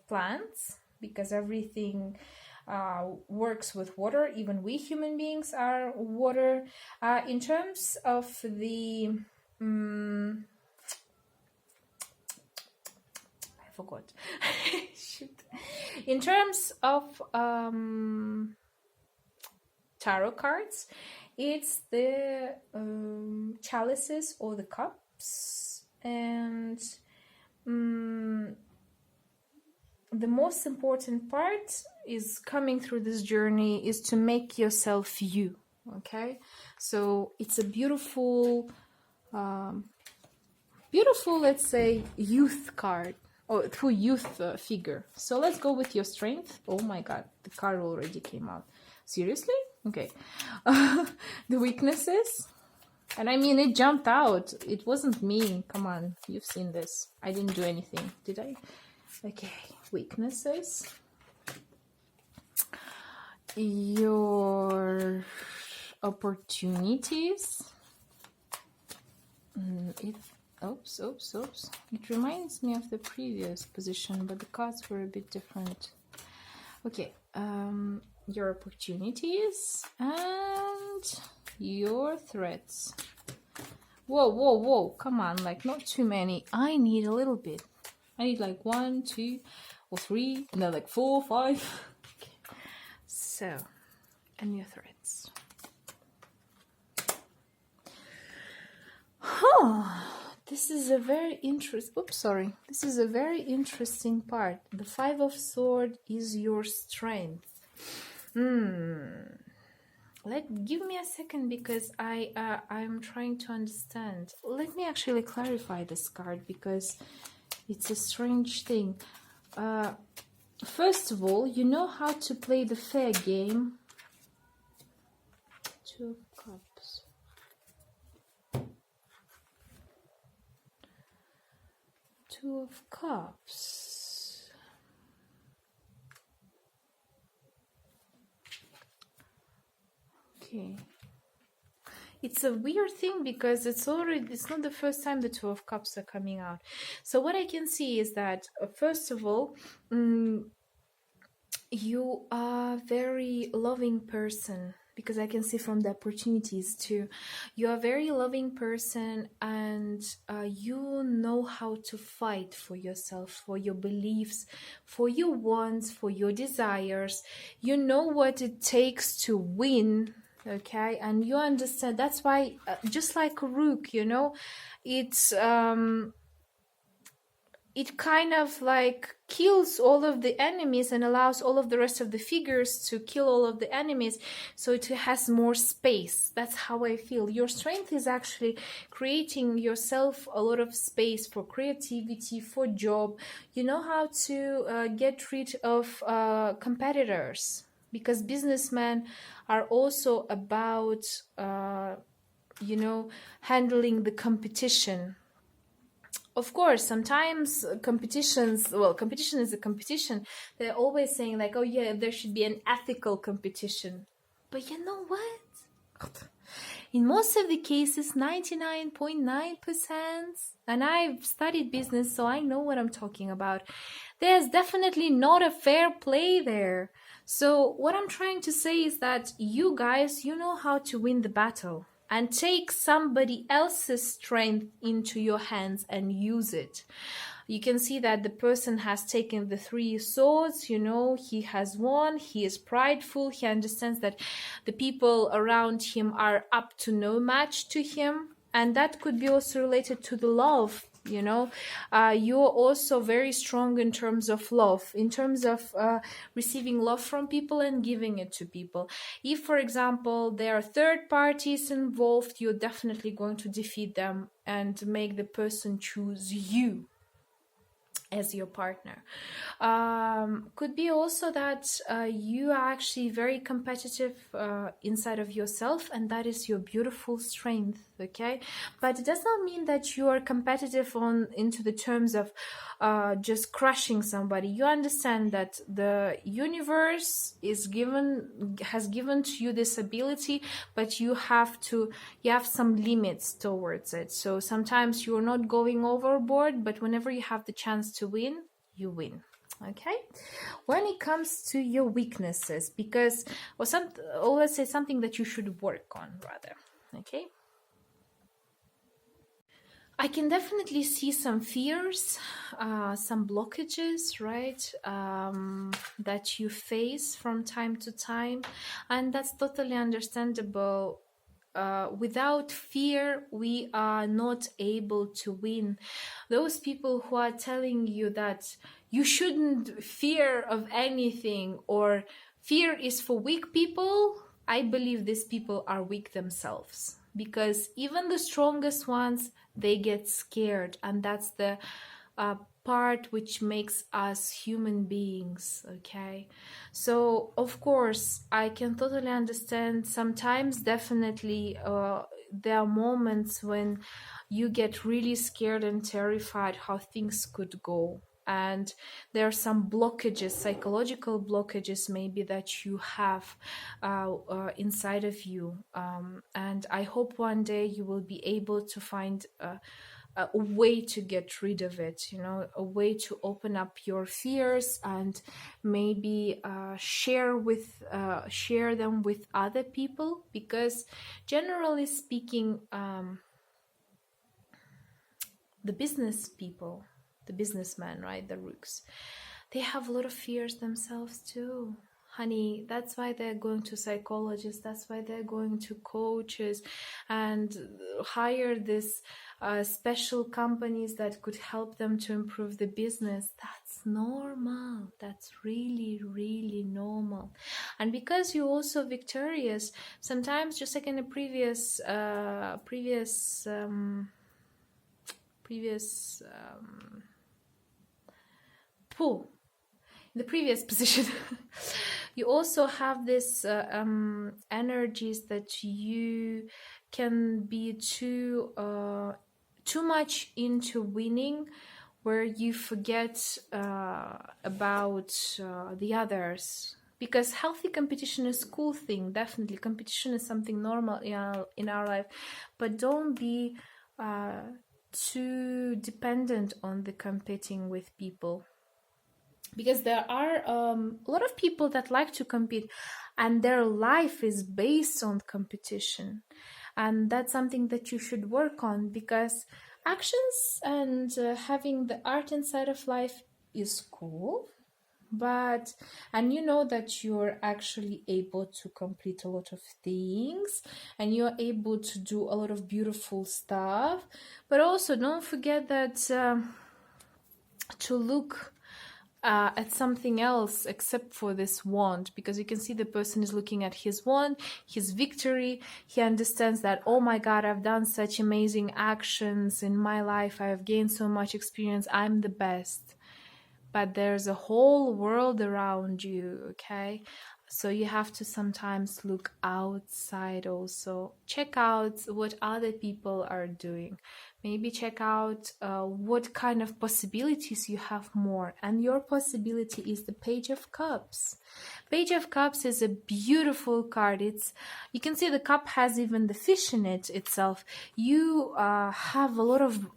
plants, because everything works with water. Even we human beings are water. In terms of the I forgot. Shoot. In terms of tarot cards, it's the chalices or the cups, and the most important part is coming through this journey is to make yourself you. Okay, so it's a beautiful let's say youth card, or through youth figure. So let's go with your strength. Oh my god, the card already came out. Seriously? Okay. The weaknesses, and I mean it jumped out, it wasn't me, come on, you've seen this, I didn't do anything, did I? Okay, weaknesses, your opportunities. Oops. It reminds me of the previous position, but the cards were a bit different. Okay, your opportunities and your threats. Whoa, come on, like not too many. I need a little bit. I need like 1, 2, or 3, and then like 4, 5. Okay. So, and your threats. This is a very interesting. This is a very interesting part. The 5 of Swords is your strength. Give me a second, because I'm trying to understand. Let me actually clarify this card, because it's a strange thing. First of all, you know how to play the fair game. 2 of Cups. Two of Cups. Okay. It's a weird thing, because it's not the first time the 2 of Cups are coming out. So what I can see is that first of all, you are a very loving person, because I can see from the opportunities too. You are a very loving person, and you know how to fight for yourself, for your beliefs, for your wants, for your desires. You know what it takes to win, okay? And you understand. That's why, just like a rook, you know, it kind of like kills all of the enemies and allows all of the rest of the figures to kill all of the enemies, so it has more space. That's how I feel. Your strength is actually creating yourself a lot of space for creativity, for job. You know how to get rid of competitors, because businessmen are also about you know, handling the competition Of course, sometimes competitions, well, competition is a competition. They're always saying like, oh yeah, there should be an ethical competition. But you know what? In most of the cases, 99.9%, and I've studied business, so I know what I'm talking about. There's definitely not a fair play there. So what I'm trying to say is that you guys, you know how to win the battle and take somebody else's strength into your hands and use it. You can see that the person has taken the 3 swords, you know, he has won, he is prideful, he understands that the people around him are up to no match to him. And that could be also related to the love, you know. You're also very strong in terms of love, in terms of receiving love from people and giving it to people. If, for example, there are third parties involved, you're definitely going to defeat them and make the person choose you as your partner. Could be also that you are actually very competitive inside of yourself, and that is your beautiful strength, okay? But it does not mean that you are competitive into the terms of just crushing somebody. You understand that the universe has given to you this ability, but you have some limits towards it. So sometimes you're not going overboard, but whenever you have the chance to win, you win. Okay, when it comes to your weaknesses, because or let's say something that you should work on rather. Okay, I can definitely see some fears, some blockages, right, that you face from time to time, and that's totally understandable. Without fear, we are not able to win. Those people who are telling you that you shouldn't fear of anything or fear is for weak people, I believe these people are weak themselves, because even the strongest ones, they get scared, and that's the part which makes us human beings. Okay, so of course I can totally understand sometimes, definitely there are moments when you get really scared and terrified how things could go, and there are some blockages, psychological blockages maybe, that you have inside of you, and I hope one day you will be able to find a way to get rid of it, you know, a way to open up your fears and maybe share them with other people, because generally speaking, the business people, the businessmen, right, the rooks, they have a lot of fears themselves too, honey. That's why they're going to psychologists, that's why they're going to coaches and hire this special companies that could help them to improve the business. That's normal. That's really, really normal. And because you're also victorious, sometimes, just like in the previous in the previous position, you also have this energies that you can be too much into winning, where you forget about the others. Because healthy competition is a cool thing, definitely. Competition is something normal in our life, but don't be too dependent on the competing with people. Because there are a lot of people that like to compete, and their life is based on competition. And that's something that you should work on, because actions and having the art inside of life is cool, and you know that you're actually able to complete a lot of things and you're able to do a lot of beautiful stuff, but also don't forget that to look at something else except for this wand, because you can see the person is looking at his wand, his victory. He understands that, oh my god, I've done such amazing actions in my life, I have gained so much experience, I'm the best. but there's a whole world around you, okay? So you have to sometimes look outside also. Check out what other people are doing. Maybe check out what kind of possibilities you have more. And your possibility is the Page of Cups. Page of Cups is a beautiful card. You can see the cup has even the fish in it itself. You have a lot of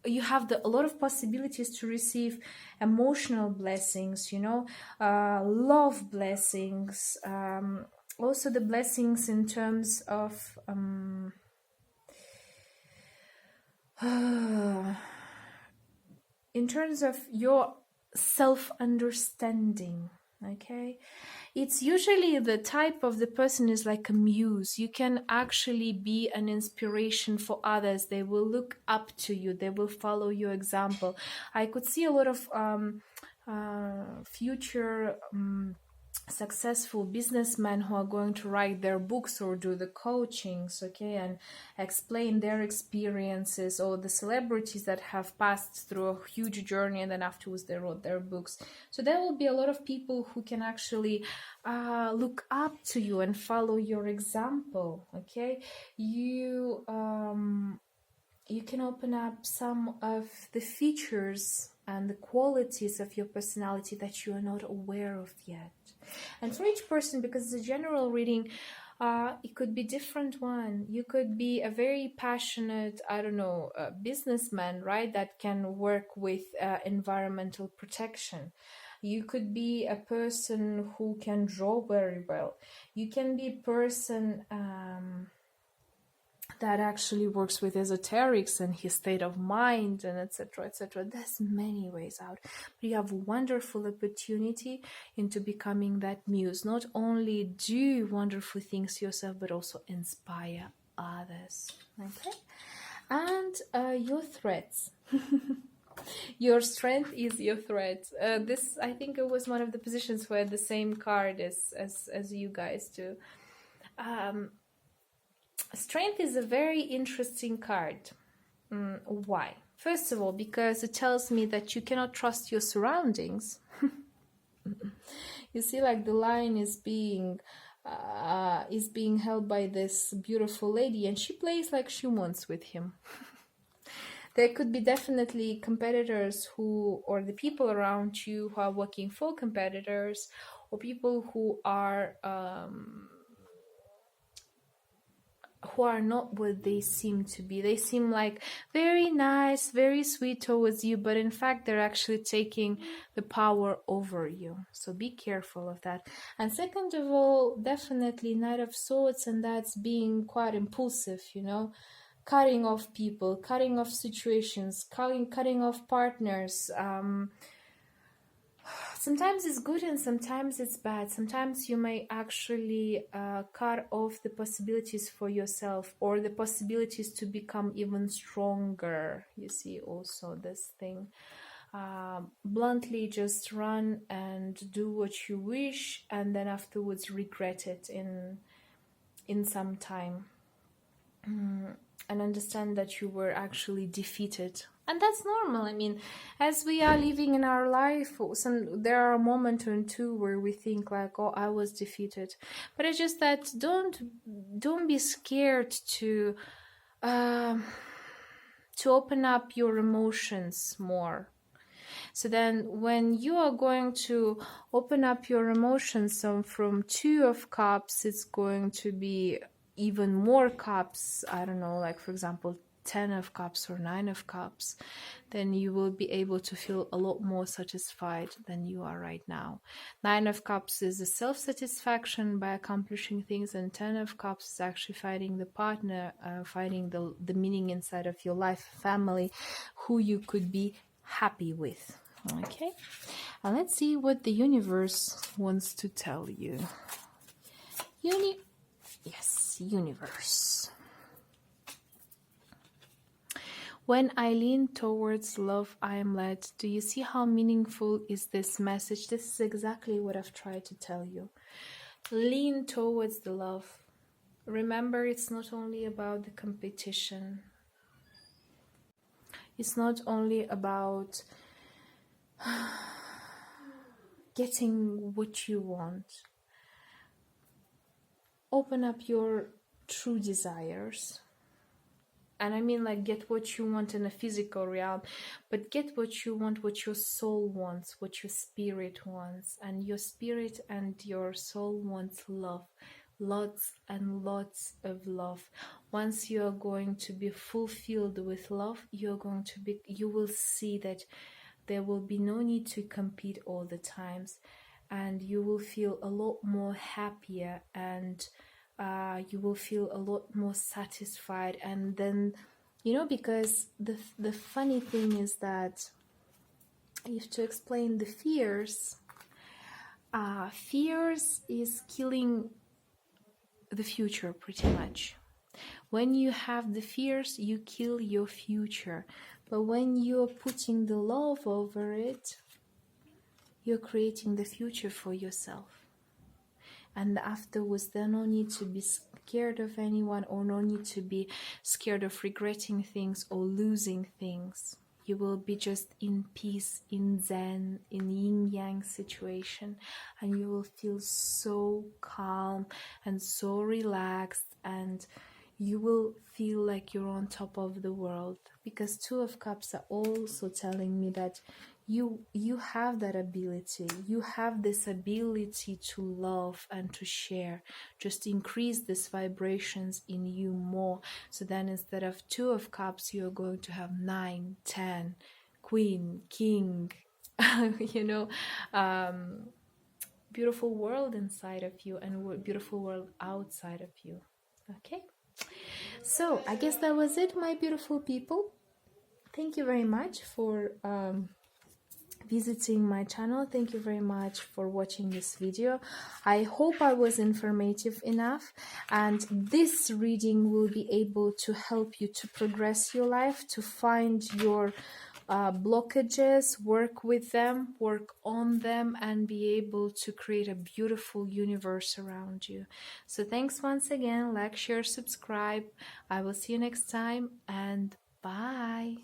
a lot of possibilities to receive emotional blessings, love blessings, also the blessings in terms of in terms of your self-understanding. Okay, it's usually the type of the person is like a muse. You can actually be an inspiration for others. They will look up to you, they will follow your example. I could see a lot of future successful businessmen who are going to write their books or do the coachings, okay, and explain their experiences, or the celebrities that have passed through a huge journey and then afterwards they wrote their books. So there will be a lot of people who can actually look up to you and follow your example, okay? You can open up some of the features and the qualities of your personality that you are not aware of yet. And for each person, because it's a general reading, it could be different one. You could be a very passionate, businessman, right, that can work with environmental protection. You could be a person who can draw very well. You can be a person that actually works with esoterics and his state of mind, and etc., etc. There's many ways out, but you have a wonderful opportunity into becoming that muse. Not only do wonderful things yourself, but also inspire others. Okay, and your threats. Your strength is your threat. This, I think, it was one of the positions where the same card as you guys do. Strength is a very interesting card. Why? First of all, because it tells me that you cannot trust your surroundings. You see, like the lion is being held by this beautiful lady, and she plays like she wants with him. There could be definitely competitors or the people around you who are working for competitors, or people who are not what they seem to be. They seem like very nice, very sweet towards you, but in fact they're actually taking the power over you. So be careful of that. And second of all, definitely Knight of Swords, and that's being quite impulsive, cutting off people, cutting off situations, cutting off partners. Sometimes it's good and sometimes it's bad. Sometimes you may actually cut off the possibilities for yourself, or the possibilities to become even stronger. You see also this thing. Bluntly just run and do what you wish, and then afterwards regret it in some time. And understand that you were actually defeated. And that's normal. I mean, as we are living in our life, there are a moment or two where we think like, oh, I was defeated. But it's just that don't be scared to open up your emotions more. So then when you are going to open up your emotions, so from 2 of Cups, it's going to be even more cups. I don't know, like for example 10 of Cups or 9 of Cups, then you will be able to feel a lot more satisfied than you are right now. 9 of Cups is a self-satisfaction by accomplishing things, and 10 of Cups is actually finding the partner, finding the meaning inside of your life, family, who you could be happy with. Okay, and let's see what the universe wants to tell you. Yes, universe. When I lean towards love, I am led. Do you see how meaningful is this message? This is exactly what I've tried to tell you. Lean towards the love. Remember, it's not only about the competition. It's not only about getting what you want. Open up your true desires. And I mean, like, get what you want in a physical realm, but get what you want, what your soul wants, what your spirit wants. And your spirit and your soul wants love, lots and lots of love. Once you are going to be fulfilled with love, you will see that there will be no need to compete all the times, and you will feel a lot more happier, and you will feel a lot more satisfied. And then, because the funny thing is that, if to explain the fears, fears is killing the future pretty much. When you have the fears, you kill your future. But when you're putting the love over it, you're creating the future for yourself. And afterwards, there's no need to be scared of anyone, or no need to be scared of regretting things or losing things. You will be just in peace, in Zen, in yin-yang situation, and you will feel so calm and so relaxed, and you will feel like you're on top of the world. Because Two of Cups are also telling me that you have that ability. You have this ability to love and to share. Just increase these vibrations in you more. So then, instead of Two of Cups, you're going to have 9, 10, Queen, King, beautiful world inside of you, and beautiful world outside of you. Okay, so I guess that was it, my beautiful people. Thank you very much for visiting my channel. Thank you very much for watching this video. I hope I was informative enough, and this reading will be able to help you to progress your life, to find your blockages, work with them, work on them, and be able to create a beautiful universe around you. So thanks once again. Like, share, subscribe. I will see you next time, and bye.